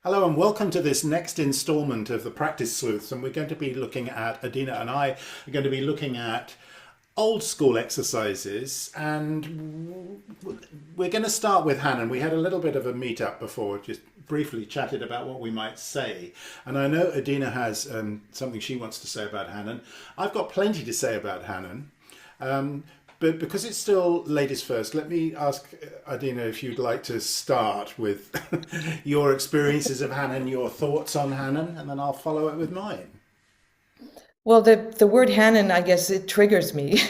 Hello and welcome to this next installment of the Practice Sleuths, and we're going to be looking at, Adina and I are going to be looking at old school exercises, and we're going to start with Hanon. We had a little bit of a meet up before, just briefly chatted about what we might say, and I know Adina has something she wants to say about Hanon. I've got plenty to say about Hanon. But because it's still ladies first, let me ask Adina if you'd like to start with your experiences of Hanon, your thoughts on Hanon, and then I'll follow it with mine. Well, the word Hanon, I guess it triggers me.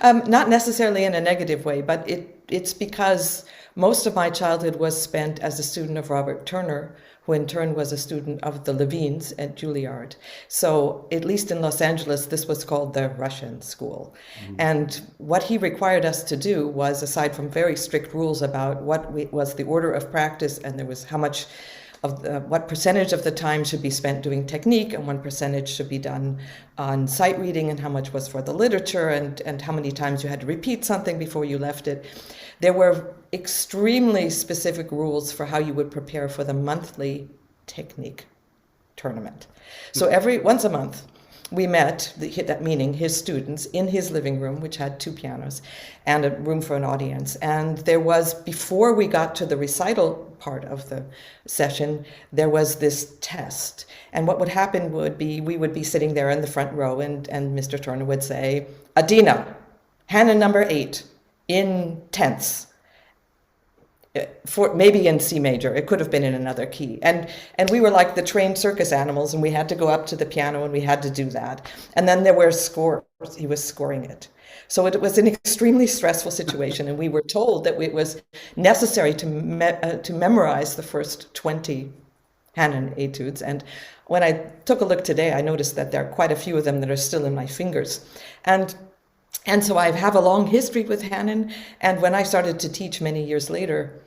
Not necessarily in a negative way, but it's because most of my childhood was spent as a student of Robert Turner, who in turn was a student of the Levines at Juilliard. So, at least in Los Angeles, this was called the Russian school. And what he required us to do was, aside from very strict rules about was the order of practice, and there was how much what percentage of the time should be spent doing technique and what percentage should be done on sight reading and how much was for the literature and how many times you had to repeat something before you left it. There were extremely specific rules for how you would prepare for the monthly technique tournament. So once a month, we met, that meaning his students, in his living room, which had two pianos and a room for an audience. And there was, before we got to the recital part of the session, there was this test. And what would happen would be, we would be sitting there in the front row, and Mr. Turner would say, Adina, Hanon number 8, in tenths. For maybe in C major, it could have been in another key, and we were like the trained circus animals, and we had to go up to the piano and we had to do that, and then there were scores. He was scoring it, so it was an extremely stressful situation, and we were told that it was necessary to memorize the first 20 Hanon etudes. And when I took a look today, I noticed that there are quite a few of them that are still in my fingers, and so I have a long history with Hanon. And when I started to teach many years later,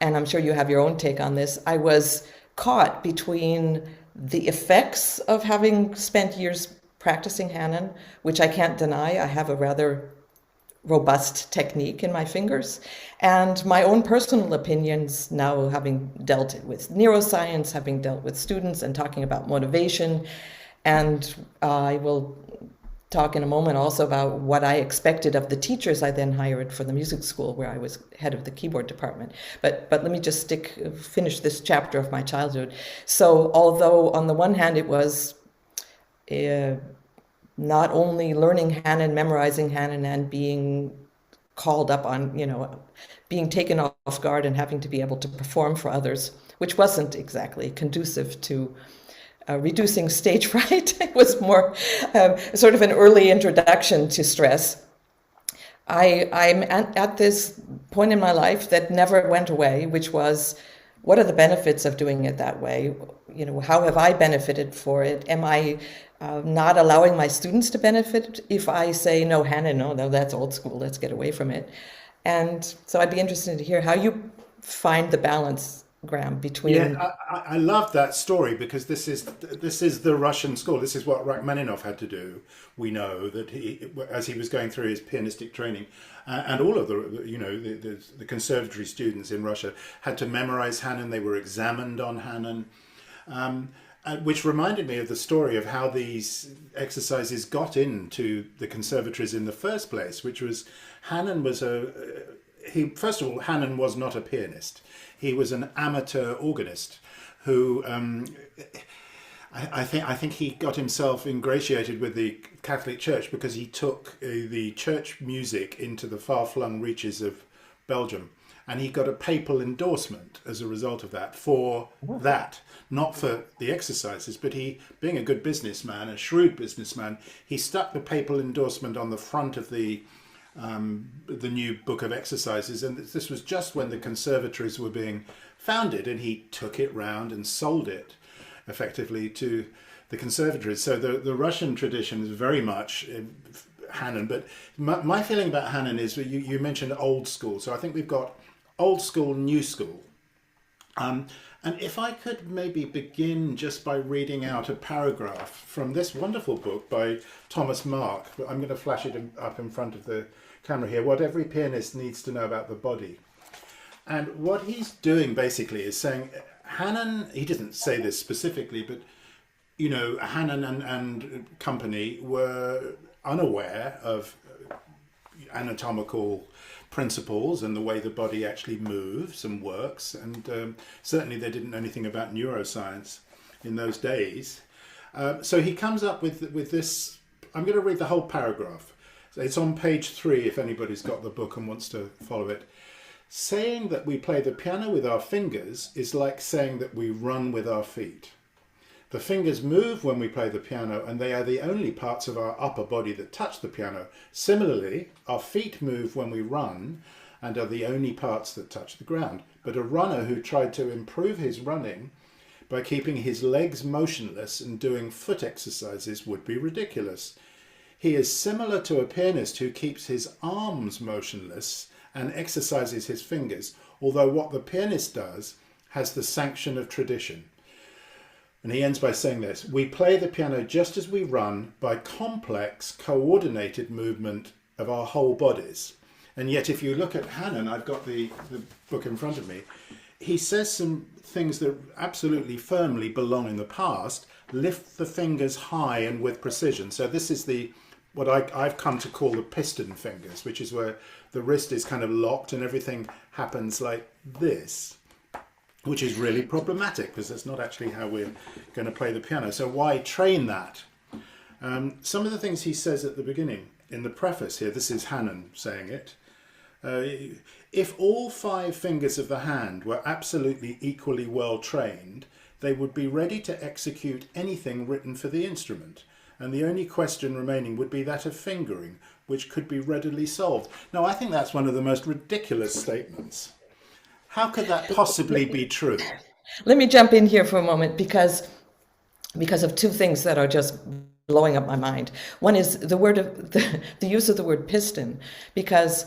and I'm sure you have your own take on this, I was caught between the effects of having spent years practicing Hanon, which I can't deny. I have a rather robust technique in my fingers, and my own personal opinions now, having dealt with neuroscience, having dealt with students and talking about motivation. And I will talk in a moment also about what I expected of the teachers I then hired for the music school, where I was head of the keyboard department. But let me just finish this chapter of my childhood. So although on the one hand it was not only learning Hanon, memorizing Hanon, and being called up on, being taken off guard and having to be able to perform for others, which wasn't exactly conducive to reducing stage fright. It was more sort of an early introduction to stress. I'm at this point in my life that never went away, which was, what are the benefits of doing it that way? How have I benefited for it? Am I not allowing my students to benefit if I say, no, Hanon, no, that's old school, let's get away from it? And so I'd be interested to hear how you find the balance, Graham, Yeah, between. I love that story because this is the Russian school. This is what Rachmaninoff had to do. We know that as he was going through his pianistic training, and all of the conservatory students in Russia had to memorize Hanon. They were examined on Hanon, which reminded me of the story of how these exercises got into the conservatories in the first place. Which was, Hanon was he first of all, Hanon was not a pianist. He was an amateur organist who I think he got himself ingratiated with the Catholic Church because he took the church music into the far-flung reaches of Belgium, and he got a papal endorsement as a result of that, for that, not for the exercises, but he, being a good businessman, a shrewd businessman, he stuck the papal endorsement on the front of the new book of exercises, and this was just when the conservatories were being founded, and he took it round and sold it effectively to the conservatories. So the Russian tradition is very much Hanon, but my feeling about Hanon is, you mentioned old school, so I think we've got old school, new school. And if I could maybe begin just by reading out a paragraph from this wonderful book by Thomas Mark. I'm going to flash it up in front of the camera here. What every pianist needs to know about the body. And what he's doing basically is saying Hanon, he didn't say this specifically, but Hanon and company were unaware of anatomical principles and the way the body actually moves and works, and certainly they didn't know anything about neuroscience in those days. So he comes up with this. I'm going to read the whole paragraph. It's on page 3 if anybody's got the book and wants to follow it. Saying that we play the piano with our fingers is like saying that we run with our feet. The fingers move when we play the piano, and they are the only parts of our upper body that touch the piano. Similarly, our feet move when we run and are the only parts that touch the ground. But a runner who tried to improve his running by keeping his legs motionless and doing foot exercises would be ridiculous. He is similar to a pianist who keeps his arms motionless and exercises his fingers, although what the pianist does has the sanction of tradition. And he ends by saying this: we play the piano just as we run, by complex, coordinated movement of our whole bodies. And yet if you look at Hanon, I've got the book in front of me, he says some things that absolutely firmly belong in the past. Lift the fingers high and with precision. So this is what I've come to call the piston fingers, which is where the wrist is kind of locked and everything happens like this, which is really problematic because that's not actually how we're going to play the piano. So why train that? Some of the things he says at the beginning in the preface here, this is Hanon saying it. If all 5 fingers of the hand were absolutely equally well trained, they would be ready to execute anything written for the instrument, and the only question remaining would be that of fingering, which could be readily solved. Now, I think that's one of the most ridiculous statements. How could that possibly be true? Let me jump in here for a moment because of 2 things that are just blowing up my mind. One is the use of the word piston, because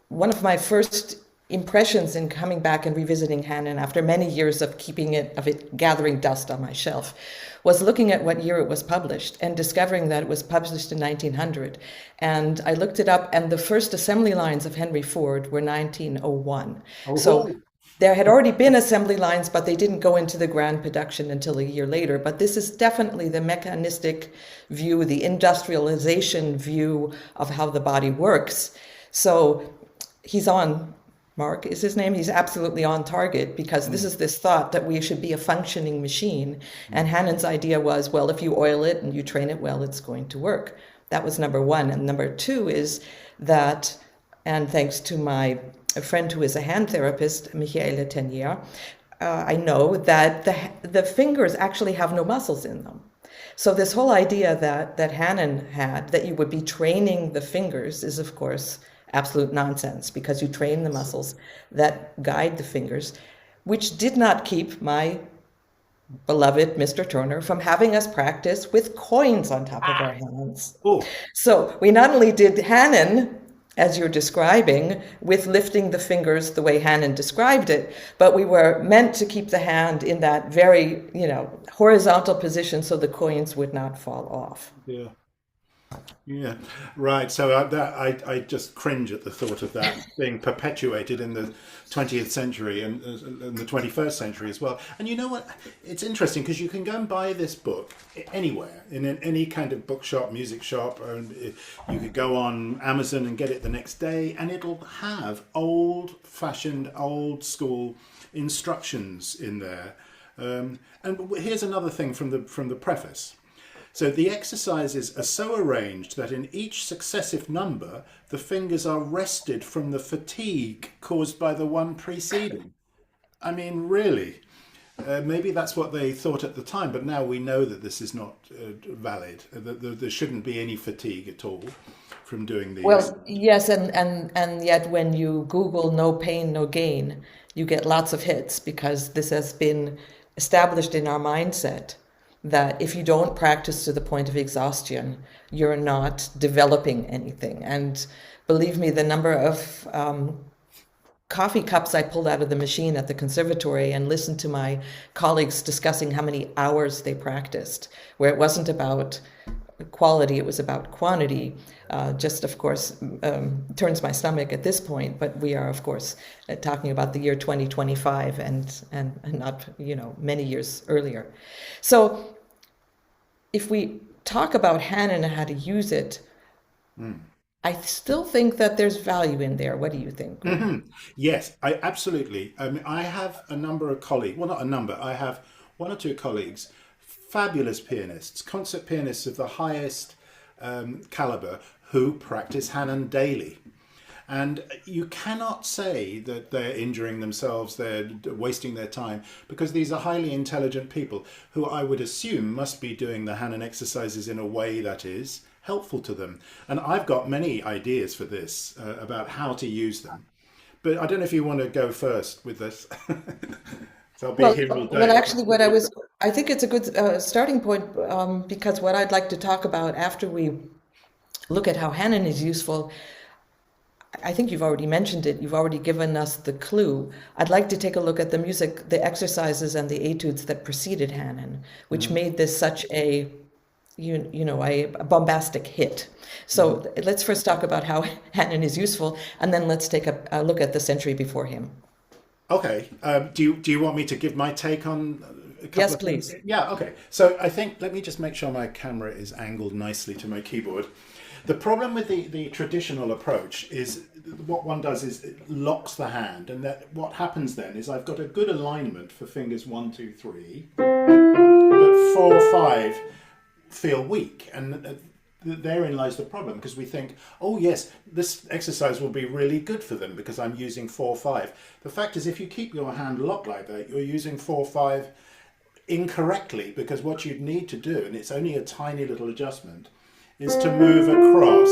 one of my first impressions in coming back and revisiting Hanon after many years of it gathering dust on my shelf was looking at what year it was published and discovering that it was published in 1900. And I looked it up, and the first assembly lines of Henry Ford were 1901. Oh, so there had already been assembly lines, but they didn't go into the grand production until a year later. But this is definitely the mechanistic view, the industrialization view of how the body works. So he's on, Mark is his name, he's absolutely on target, because this is this thought that we should be a functioning machine. And Hanon's idea was, well, if you oil it and you train it well, it's going to work. That was number 1. And number 2 is that, and thanks to my friend who is a hand therapist, Michaela Tenier, I know that the fingers actually have no muscles in them. So this whole idea that Hanon had, that you would be training the fingers, is of course absolute nonsense, because you train the muscles that guide the fingers, which did not keep my beloved Mr. Turner from having us practice with coins on top of our hands. Oh. So we not only did Hanon, as you're describing, with lifting the fingers the way Hanon described it, but we were meant to keep the hand in that very, horizontal position so the coins would not fall off. Yeah, right. So I just cringe at the thought of that being perpetuated in the 20th century and the 21st century as well. And you know what? It's interesting because you can go and buy this book anywhere, in any kind of bookshop, music shop, and you could go on Amazon and get it the next day, and it'll have old-fashioned, old-school instructions in there. And here's another thing from the preface. So the exercises are so arranged that in each successive number, the fingers are rested from the fatigue caused by the one preceding. I mean, really, maybe that's what they thought at the time, but now we know that this is not valid, that there shouldn't be any fatigue at all from doing these. Well, yes, and yet when you Google no pain, no gain, you get lots of hits, because this has been established in our mindset that if you don't practice to the point of exhaustion, you're not developing anything. And believe me, the number of coffee cups I pulled out of the machine at the conservatory and listened to my colleagues discussing how many hours they practiced, where it wasn't about quality, it was about quantity. Just, of course, turns my stomach at this point. But we are, of course, talking about the year 2025 and not, many years earlier. So if we talk about Hanon and how to use it, I still think that there's value in there. What do you think? Yes, I absolutely. I have a number of colleagues, well, not a number, I have one or two colleagues, fabulous pianists, concert pianists of the highest caliber, who practice Hanon daily. And you cannot say that they're injuring themselves, they're wasting their time, because these are highly intelligent people who I would assume must be doing the Hanon exercises in a way that is helpful to them. And I've got many ideas for this about how to use them. But I don't know if you want to go first with this. So I'll be here all Well, day. actually, I think it's a good starting point because what I'd like to talk about after we look at how Hanon is useful, I think you've already mentioned it. You've already given us the clue. I'd like to take a look at the music, the exercises and the etudes that preceded Hanon, which made this such a bombastic hit. So let's first talk about how Hanon is useful, and then let's take a look at the century before him. Okay. Do you want me to give my take on a couple Yes, of things? please. Yeah. Okay. So I think let me just make sure my camera is angled nicely to my keyboard. The problem with the traditional approach is what one does is it locks the hand, and that what happens then is I've got a good alignment for fingers 1, 2, 3, but 4, 5 feel weak, and therein lies the problem, because we think, oh yes, this exercise will be really good for them because I'm using 4, 5. The fact is, if you keep your hand locked like that, you're using 4, 5 incorrectly, because what you'd need to do, and it's only a tiny little adjustment, is to move across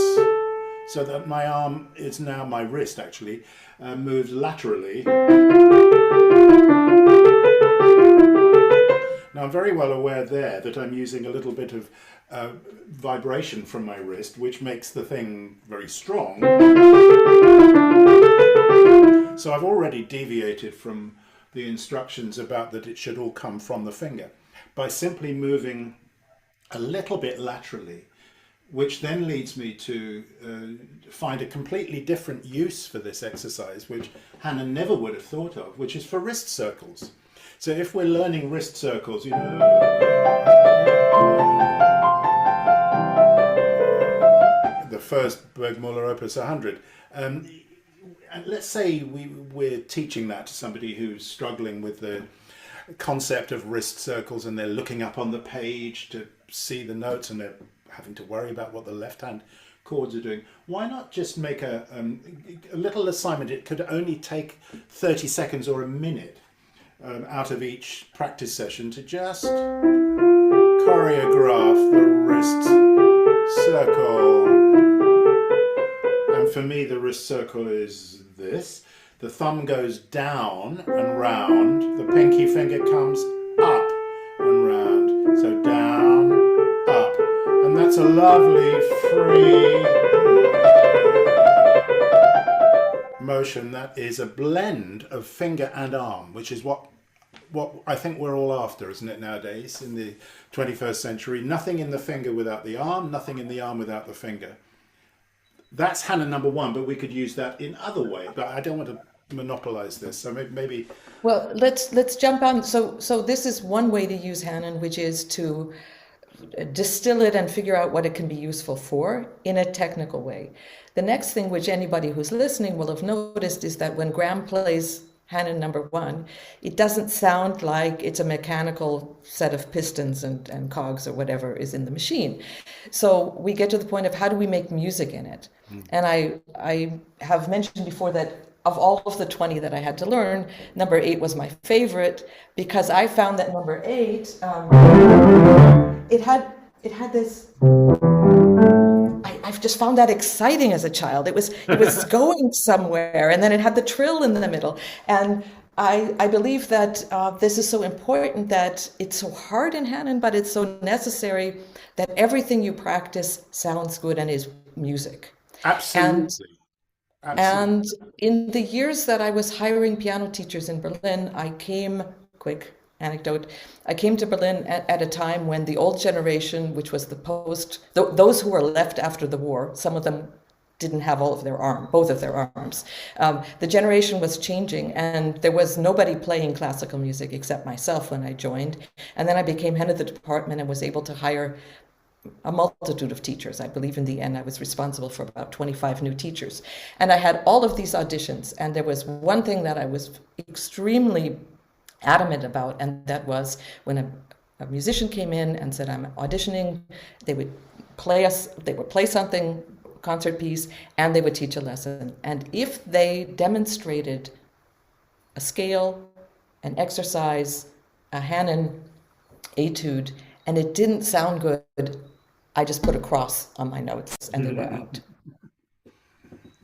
so that my arm is now, my wrist actually, moves laterally. Now I'm very well aware there that I'm using a little bit of vibration from my wrist, which makes the thing very strong. So I've already deviated from the instructions about that it should all come from the finger by simply moving a little bit laterally, which then leads me to find a completely different use for this exercise, which Hanon never would have thought of, which is for wrist circles. So if we're learning wrist circles, the first Bergmuller Opus 100, and let's say we're teaching that to somebody who's struggling with the concept of wrist circles, and they're looking up on the page to see the notes, and they're having to worry about what the left hand chords are doing. Why not just make a little assignment? It could only take 30 seconds or a minute out of each practice session to just choreograph the wrist circle. And for me, the wrist circle is this. The thumb goes down and round. The pinky finger comes up and round. So down, up. And that's a lovely free motion that is a blend of finger and arm, which is what I think we're all after, isn't it, nowadays in the 21st century? Nothing in the finger without the arm, nothing in the arm without the finger. That's Hanon number 1, but we could use that in other way. But I don't want to monopolize this, so maybe. Well, let's jump on. So this is one way to use Hanon, which is to distill it and figure out what it can be useful for in a technical way. The next thing, which anybody who's listening will have noticed, is that when Graham plays Hanon number 1, it doesn't sound like it's a mechanical set of pistons and cogs or whatever is in the machine. So we get to the point of how do we make music in it? And I have mentioned before that of all of the 20 that I had to learn, number 8 was my favorite, because I found that number 8, it had this. I've just found that exciting as a child. It was going somewhere, and then it had the trill in the middle. And I believe that this is so important, that it's so hard in Hanon, but it's so necessary that everything you practice sounds good and is music. Absolutely. And in the years that I was hiring piano teachers in Berlin, I came quick anecdote. I came to Berlin at a time when the old generation, which was those who were left after the war, some of them didn't have both of their arms. The generation was changing, and there was nobody playing classical music except myself when I joined. And then I became head of the department and was able to hire a multitude of teachers. I believe in the end I was responsible for about 25 new teachers. And I had all of these auditions, and there was one thing that I was extremely adamant about, and that was when a musician came in and said, I'm auditioning, they would play something, concert piece, and they would teach a lesson. And if they demonstrated a scale, an exercise, a Hanon etude, and it didn't sound good, I just put a cross on my notes and they were out.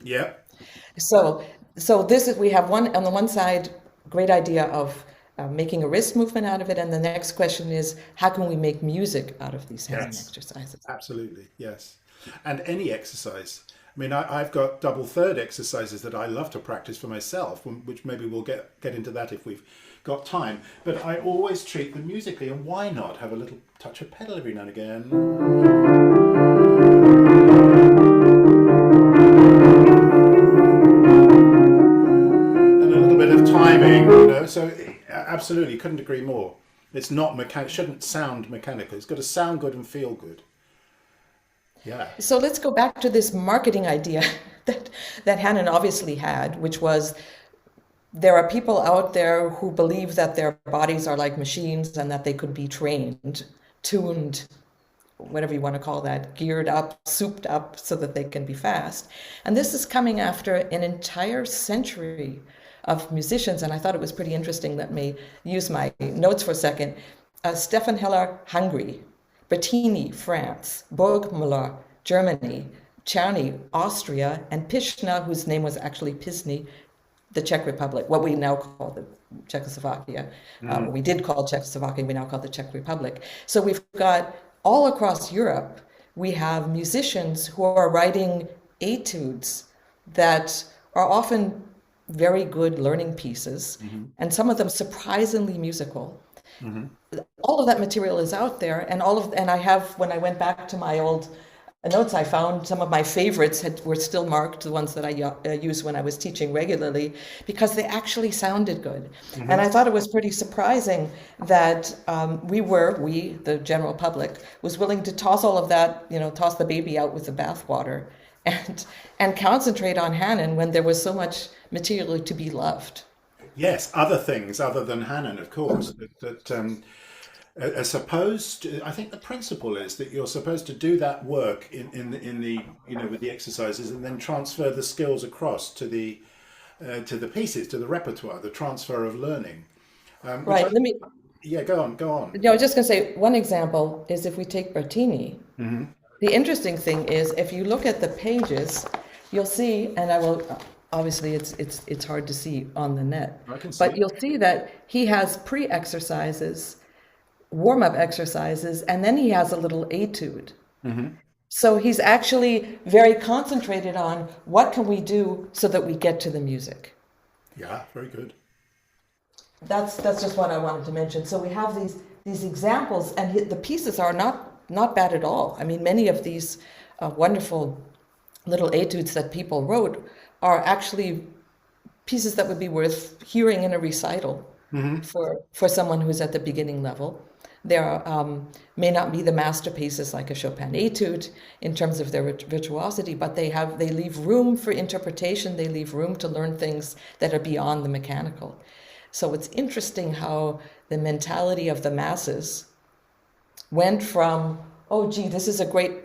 Yeah. So we have on the one side, great idea of making a wrist movement out of it, and the next question is, how can we make music out of these Hanon exercises? Absolutely, yes. And any exercise. I mean, I've got double third exercises that I love to practice for myself, which maybe we'll get into that if we've got time. But I always treat them musically, and why not have a little touch of pedal every now and again? And a little bit of timing, so absolutely, couldn't agree more. It's not it shouldn't sound mechanical. It's got to sound good and feel good. Yeah. So let's go back to this marketing idea that Hanon obviously had, which was there are people out there who believe that their bodies are like machines and that they could be trained, tuned, whatever you want to call that, geared up, souped up so that they can be fast. And this is coming after an entire century of musicians, and I thought it was pretty interesting. Let me use my notes for a second. Stefan Heller, Hungary. Bertini, France, Burgmüller, Germany, Czerny, Austria, and Pischna, whose name was actually Pisny, the Czech Republic, what we now call the Czechoslovakia. We did call Czechoslovakia, we now call the Czech Republic. So we've got all across Europe, we have musicians who are writing etudes that are often very good learning pieces, and some of them surprisingly musical. All of that material is out there, and I have, when I went back to my old notes, I found some of my favorites were still marked, the ones that I used when I was teaching regularly, because they actually sounded good. And I thought it was pretty surprising that we, the general public, was willing to toss all of that, toss the baby out with the bathwater, and concentrate on Hanon when there was so much material to be loved. Yes, other things other than Hanon, of course. As opposed, I think the principle is that you're supposed to do that work in the with the exercises, and then transfer the skills across to the pieces, to the repertoire, the transfer of learning. Right. Go on. I was just going to say, one example is if we take Bertini. The interesting thing is, if you look at the pages, you'll see, and I will. Obviously, it's hard to see on the net, but you'll see that he has pre-exercises, warm-up exercises, and then he has a little etude. So he's actually very concentrated on what can we do so that we get to the music. Yeah, very good. That's just what I wanted to mention. So we have these examples, and the pieces are not bad at all. I mean, many of these wonderful little etudes that people wrote are actually pieces that would be worth hearing in a recital for someone who's at the beginning level. There may not be the masterpieces like a Chopin etude in terms of their virtuosity, but they leave room for interpretation. They leave room to learn things that are beyond the mechanical. So it's interesting how the mentality of the masses went from, oh, gee,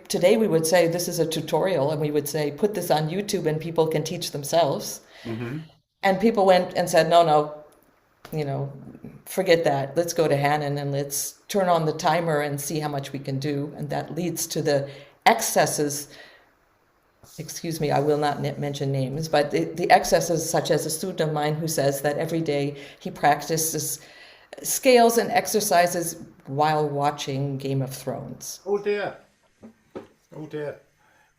today we would say this is a tutorial, and we would say, put this on YouTube and people can teach themselves. And people went and said, no, forget that. Let's go to Hanon and let's turn on the timer and see how much we can do. And that leads to the excesses. Excuse me, I will not mention names, but the excesses, such as a student of mine who says that every day he practices scales and exercises while watching Game of Thrones. Oh dear.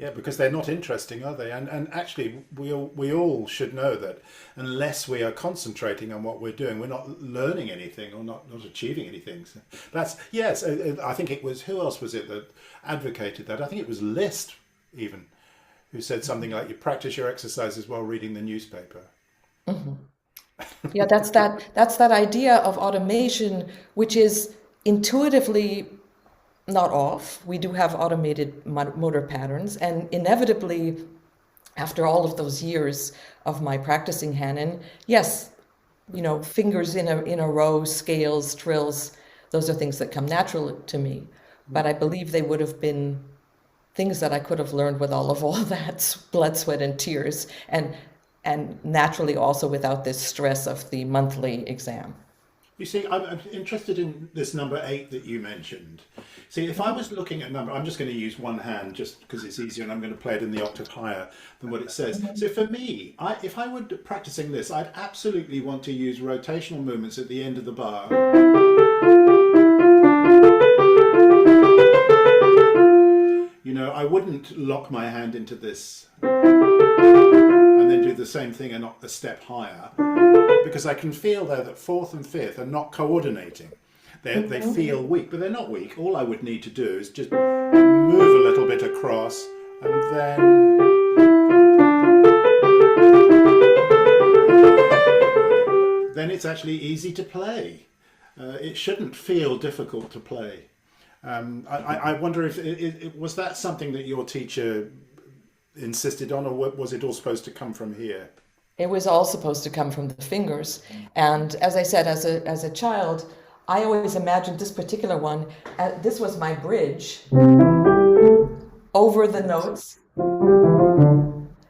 Yeah, because they're not interesting, are they? And actually, we all should know that unless we are concentrating on what we're doing, we're not learning anything or not achieving anything. So that's yes. I think it was, who else was it that advocated that? I think it was List even, who said something like, "You practice your exercises while reading the newspaper." Yeah, that's that idea of automation, which is intuitively not off. We do have automated motor patterns, and inevitably, after all of those years of my practicing Hanon, yes, fingers in a row, scales, trills, those are things that come natural to me. But I believe they would have been things that I could have learned with all that blood, sweat, and tears, and naturally also without this stress of the monthly exam. You see, I'm interested in this number 8 that you mentioned. See, if I was looking at number, I'm just going to use one hand just because it's easier, and I'm going to play it in the octave higher than what it says. So for me, if I were practicing this, I'd absolutely want to use rotational movements at the end of the bar. I wouldn't lock my hand into this and then do the same thing and a step higher, because I can feel there that fourth and fifth are not coordinating. They feel weak, but they're not weak. All I would need to do is just move a little bit across, and then it's actually easy to play. It shouldn't feel difficult to play. I wonder if was that something that your teacher insisted on, or was it all supposed to come from here? It was all supposed to come from the fingers. And as I said, as a child, I always imagined this particular one. This was my bridge over the notes.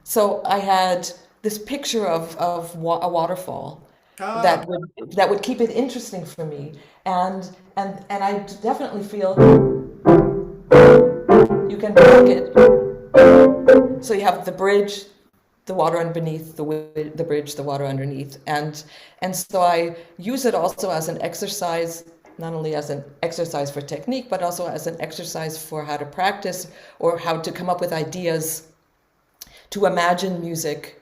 So I had this picture of a waterfall that would keep it interesting for me. And I definitely feel you can break it. So you have the bridge, the water underneath, the bridge, the water underneath, and so I use it also as an exercise, not only as an exercise for technique, but also as an exercise for how to practice or how to come up with ideas, to imagine music.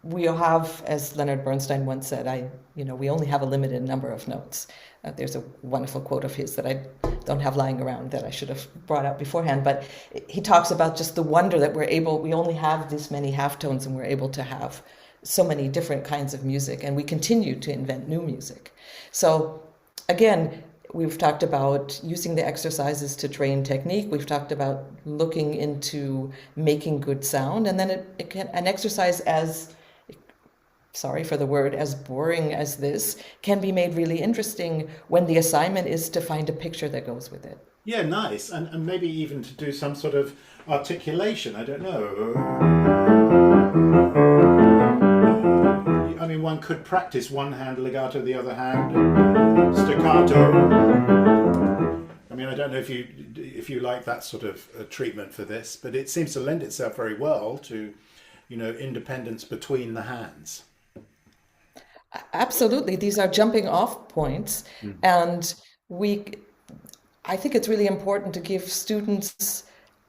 We have, as Leonard Bernstein once said, we only have a limited number of notes. There's a wonderful quote of his that I don't have lying around that I should have brought out beforehand, but he talks about just the wonder that we only have this many halftones, and we're able to have so many different kinds of music, and we continue to invent new music. So again, we've talked about using the exercises to train technique. We've talked about looking into making good sound, and then an exercise as, sorry for the word, as boring as this, can be made really interesting when the assignment is to find a picture that goes with it. Yeah, nice. And maybe even to do some sort of articulation, I don't know. I mean, one could practice one hand legato, the other hand staccato. I mean, I don't know if you like that sort of treatment for this, but it seems to lend itself very well to, independence between the hands. Absolutely. These are jumping off points. And I think it's really important to give students,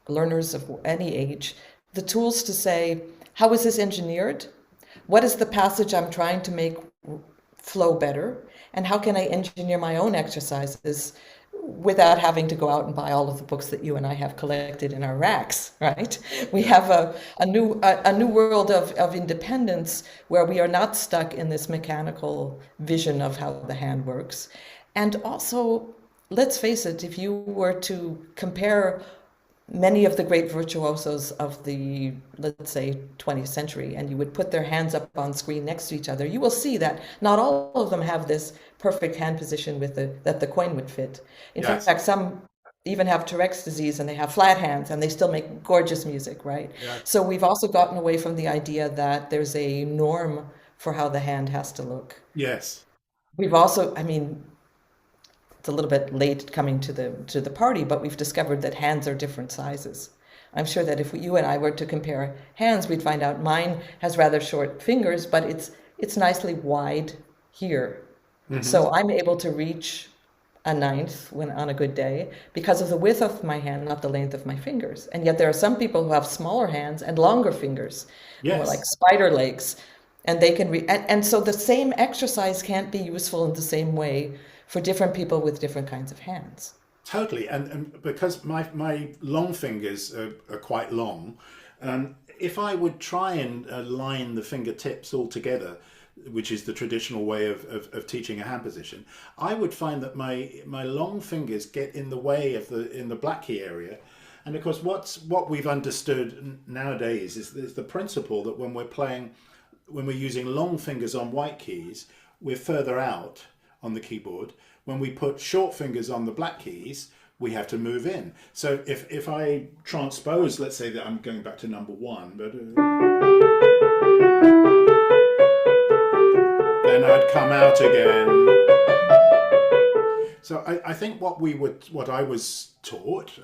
learners of any age, the tools to say, how is this engineered? What is the passage I'm trying to make flow better? And how can I engineer my own exercises without having to go out and buy all of the books that you and I have collected in our racks, right? We have a new world of independence where we are not stuck in this mechanical vision of how the hand works. And also, let's face it, if you were to compare many of the great virtuosos of the, let's say, 20th century, and you would put their hands up on screen next to each other, you will see that not all of them have this perfect hand position that the coin would fit. In fact, some even have Tourette's disease and they have flat hands and they still make gorgeous music, right? Yeah. So we've also gotten away from the idea that there's a norm for how the hand has to look. Yes. We've also, it's a little bit late coming to the party, but we've discovered that hands are different sizes. I'm sure that if you and I were to compare hands, we'd find out mine has rather short fingers, but it's nicely wide here. Mm-hmm. So I'm able to reach a ninth when on a good day because of the width of my hand, not the length of my fingers. And yet there are some people who have smaller hands and longer fingers, more like Yes. spider legs, and they can and so the same exercise can't be useful in the same way for different people with different kinds of hands. Totally, and because my long fingers are quite long, if I would try and align the fingertips all together, which is the traditional way of teaching a hand position, I would find that my long fingers get in the way of in the black key area. And of course, what we've understood nowadays is the principle that when we're using long fingers on white keys, we're further out on the keyboard. When we put short fingers on the black keys, we have to move in. So if I transpose, let's say that I'm going back to number one, but then I'd come out again. So I think what I was taught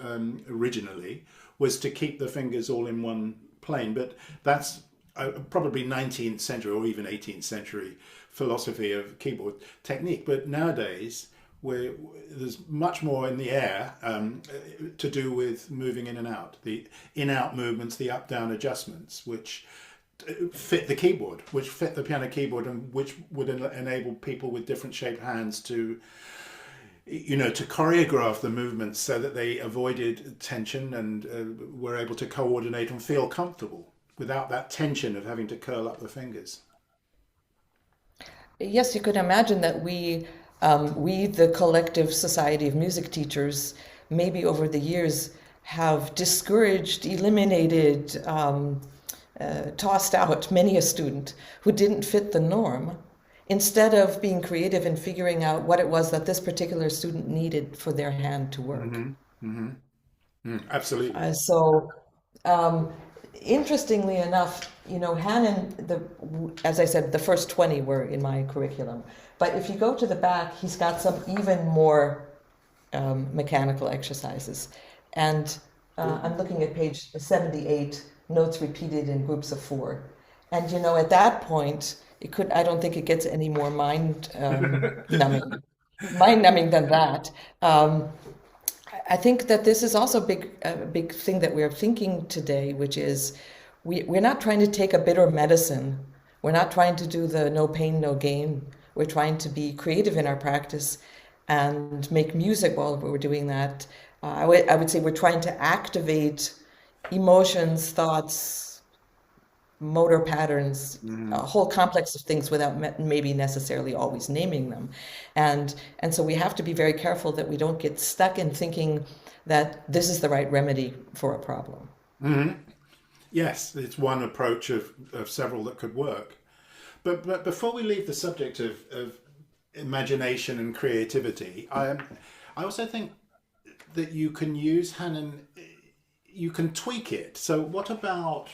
originally was to keep the fingers all in one plane, but that's probably 19th century or even 18th century philosophy of keyboard technique. But nowadays, there's much more in the air to do with moving in and out, the in-out movements, the up-down adjustments, which fit the keyboard, which fit the piano keyboard, and which would enable people with different shaped hands to choreograph the movements so that they avoided tension and were able to coordinate and feel comfortable without that tension of having to curl up the fingers. Yes, you could imagine that we, the collective society of music teachers, maybe over the years have discouraged, eliminated, tossed out many a student who didn't fit the norm, instead of being creative and figuring out what it was that this particular student needed for their hand to work. Mm-hmm. Mm-hmm. Absolutely. So, interestingly enough, Hanon, as I said, the first 20 were in my curriculum. But if you go to the back, he's got some even more mechanical exercises. And I'm looking at page 78, notes repeated in groups of 4. And at that point, I don't think it gets any more numbing than that. I think that this is also a big thing that we're thinking today, which is we're not trying to take a bitter medicine. We're not trying to do the no pain, no gain. We're trying to be creative in our practice and make music while we're doing that. I would say we're trying to activate emotions, thoughts, motor patterns, a whole complex of things without maybe necessarily always naming them. And so we have to be very careful that we don't get stuck in thinking that this is the right remedy for a problem. Mm-hmm. Yes, it's one approach of several that could work. But before we leave the subject of imagination and creativity, I also think that you can use Hanon, you can tweak it. So what about,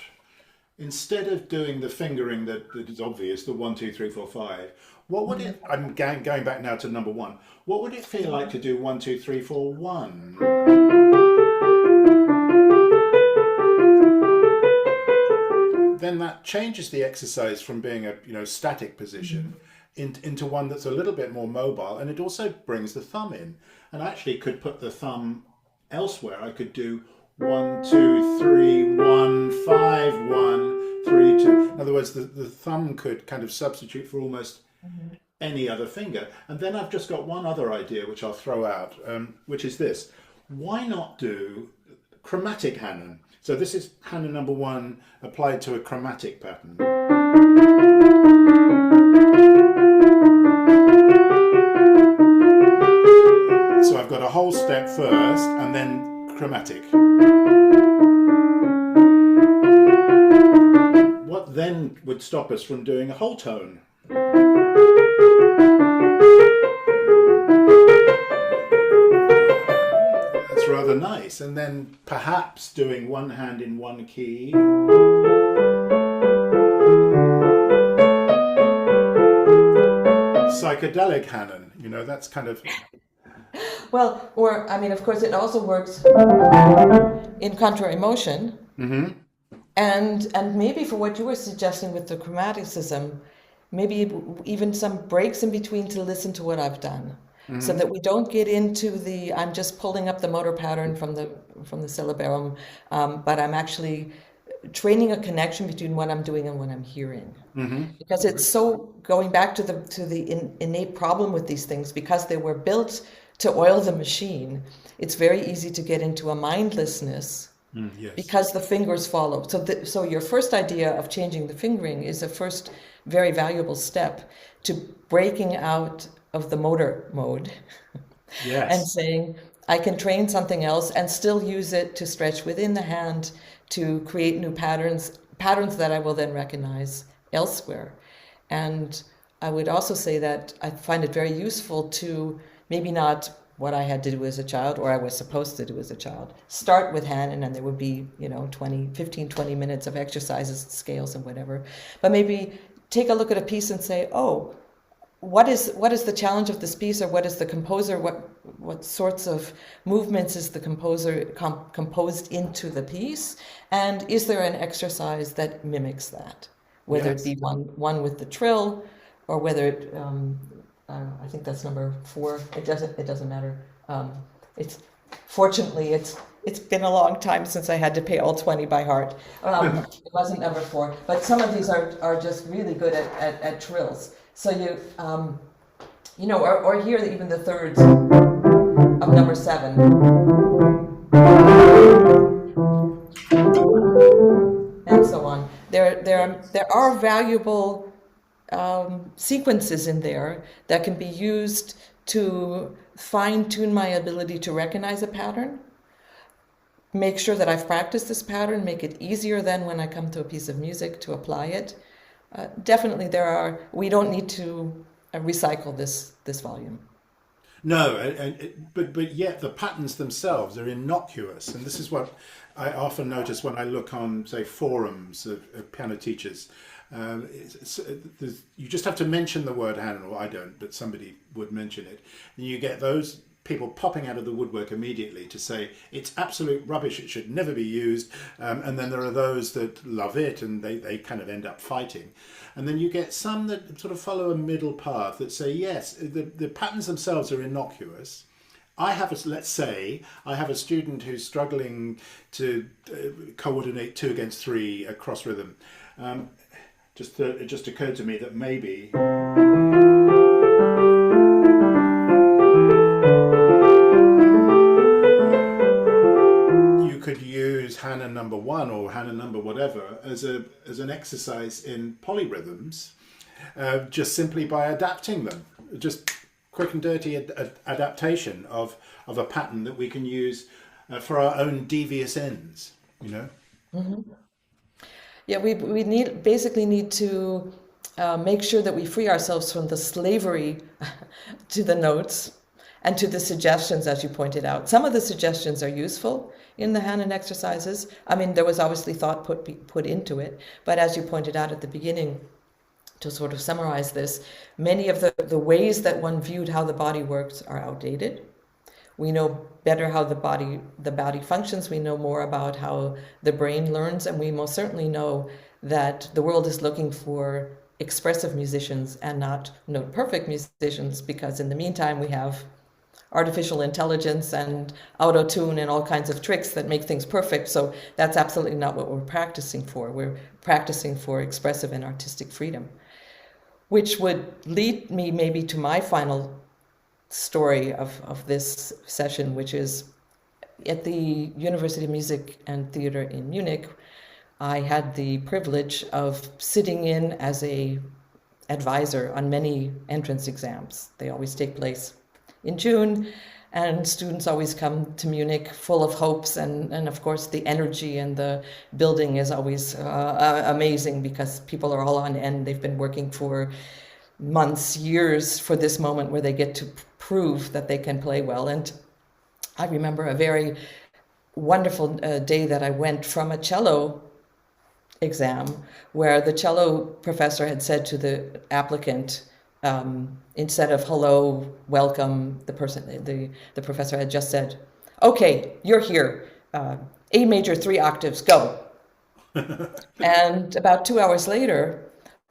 instead of doing the fingering that is obvious, the 1, 2, 3, 4, 5, what would it, I'm going back now to number 1, what would it feel like to do 1, 2, 3, 4, 1? Then that changes the exercise from being a static position into one that's a little bit more mobile, and it also brings the thumb in. And I actually could put the thumb elsewhere. I could do 1, 2, 3, 1, 5, 1, 3, 2. In other words, the thumb could kind of substitute for almost any other finger. And then I've just got one other idea which I'll throw out, which is this. Why not do chromatic Hanon? So this is Hanon number 1 applied to a chromatic pattern. So I've got a whole step first and then chromatic. What then would stop us from doing a whole tone? That's rather nice. And then perhaps doing one hand in one key. Psychedelic Hanon, that's kind of... Well, of course, it also works in contrary motion. Mm-hmm. And maybe for what you were suggesting with the chromaticism, maybe even some breaks in between to listen to what I've done. so that we don't get into the I'm just pulling up the motor pattern from the syllabarum, but I'm actually training a connection between what I'm doing and what I'm hearing. Because it's so going back to the innate problem with these things, because they were built to oil the machine. It's very easy to get into a mindlessness Yes. because the fingers follow. So your first idea of changing the fingering is a first very valuable step to breaking out of the motor mode Yes. and saying, I can train something else and still use it to stretch within the hand to create new patterns that I will then recognize elsewhere. And I would also say that I find it very useful to maybe not what I had to do as a child or I was supposed to do as a child. Start with Hanon and there would be, 20 minutes of exercises, scales and whatever. But maybe take a look at a piece and say, oh, what is the challenge of this piece, or what is the composer, what sorts of movements is the composer composed into the piece, and is there an exercise that mimics that, whether it be one with the trill, or whether it, I think that's number 4. It doesn't matter. Fortunately it's been a long time since I had to pay all 20 by heart. It wasn't number 4, but some of these are just really good at trills. So or here even the thirds of number 7. And so on. There are valuable sequences in there that can be used to fine-tune my ability to recognize a pattern, make sure that I've practiced this pattern, make it easier then when I come to a piece of music to apply it. Definitely we don't need to recycle this volume. No, but yet the patterns themselves are innocuous, and this is what I often notice when I look on, say, forums of piano teachers. You just have to mention the word Hanon, or I don't, but somebody would mention it, and you get those people popping out of the woodwork immediately to say it's absolute rubbish, it should never be used, and then there are those that love it and they kind of end up fighting. And then you get some that sort of follow a middle path that say, yes, the patterns themselves are innocuous. Let's say I have a student who's struggling to coordinate 2 against 3 across rhythm. It just occurred to me that maybe you could use Hanon number 1 or Hanon number whatever as an exercise in polyrhythms, just simply by adapting them. Just quick and dirty adaptation of a pattern that we can use for our own devious ends, Mm-hmm. Yeah, we basically need to make sure that we free ourselves from the slavery to the notes and to the suggestions, as you pointed out. Some of the suggestions are useful in the Hanon exercises. I mean, there was obviously thought put into it, but as you pointed out at the beginning, to sort of summarize this, many of the ways that one viewed how the body works are outdated. We know better how the body functions. We know more about how the brain learns, and we most certainly know that the world is looking for expressive musicians and not note perfect musicians, because in the meantime we have artificial intelligence and auto-tune and all kinds of tricks that make things perfect. So that's absolutely not what we're practicing for. We're practicing for expressive and artistic freedom, which would lead me maybe to my final story of this session, which is at the University of Music and Theater in Munich. I had the privilege of sitting in as a advisor on many entrance exams. They always take place in June, and students always come to Munich full of hopes, and of course the energy and the building is always amazing, because people are all on end. They've been working for months, years for this moment where they get to prove that they can play well. And I remember a very wonderful day that I went from a cello exam where the cello professor had said to the applicant, instead of hello, welcome, the professor had just said, okay, you're here, A major, 3 octaves, go. And about 2 hours later,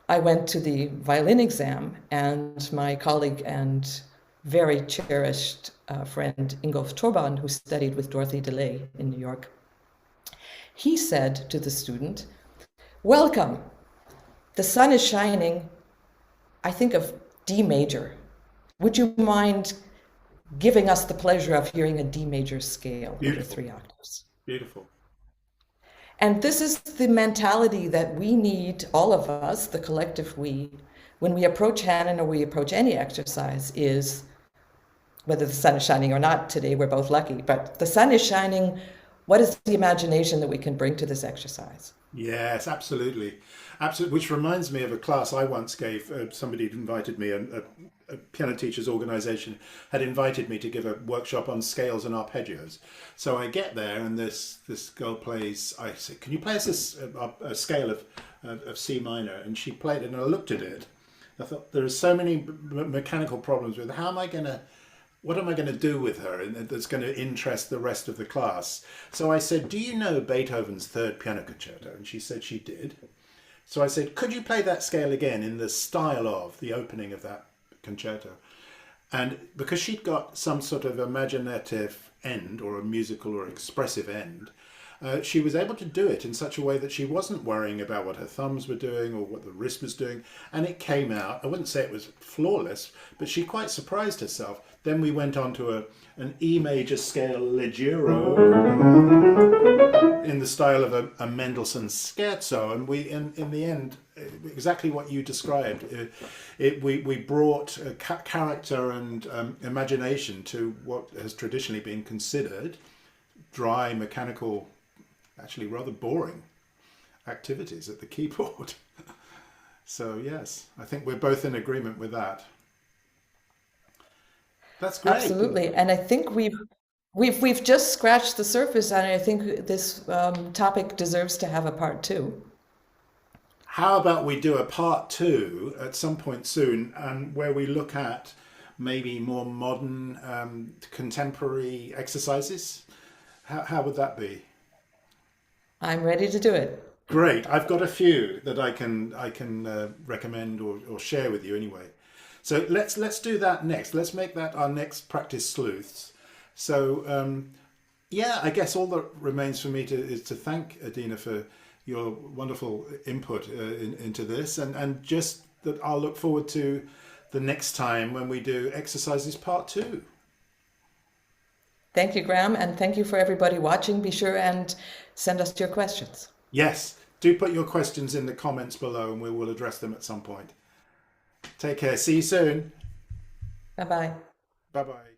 I went to the violin exam, and my colleague and very cherished friend Ingolf Torban, who studied with Dorothy DeLay in New York. He said to the student, "Welcome. The sun is shining. I think of D major. Would you mind giving us the pleasure of hearing a D major scale over Beautiful. 3 octaves?" Beautiful. And this is the mentality that we need, all of us, the collective we, when we approach Hanon or we approach any exercise, is whether the sun is shining or not today, we're both lucky, but the sun is shining. What is the imagination that we can bring to this exercise? Yes, absolutely. Absolutely. Which reminds me of a class I once gave. Somebody had invited me, a piano teachers organization had invited me to give a workshop on scales and arpeggios. So I get there and this girl plays, I said, "Can you play us a scale of C minor?" And she played it and I looked at it. I thought, there are so many mechanical problems with how am I going to what am I going to do with her that's going to interest the rest of the class? So I said, "Do you know Beethoven's Third Piano Concerto?" And she said she did. So I said, "Could you play that scale again in the style of the opening of that concerto?" And because she'd got some sort of imaginative end or a musical or expressive end, she was able to do it in such a way that she wasn't worrying about what her thumbs were doing or what the wrist was doing. And it came out, I wouldn't say it was flawless, but she quite surprised herself. Then we went on to an E major scale leggero in the style of a Mendelssohn scherzo. And we, in the end, exactly what you described, we brought character and imagination to what has traditionally been considered dry, mechanical, actually rather boring activities at the keyboard. So yes, I think we're both in agreement with that. That's great. Absolutely. And I think we've just scratched the surface, and I think this topic deserves to have a part two. How about we do a part two at some point soon, and where we look at maybe more modern, contemporary exercises? How would that be? I'm ready to do it. Great. I've got a few that I can recommend or share with you anyway. So let's do that next. Let's make that our next practice sleuths. So yeah, I guess all that remains for me is to thank Adina for your wonderful input into this, and just that I'll look forward to the next time when we do exercises part two. Thank you, Graham, and thank you for everybody watching. Be sure and send us your questions. Yes, do put your questions in the comments below and we will address them at some point. Take care. See you soon. Bye bye. Bye bye.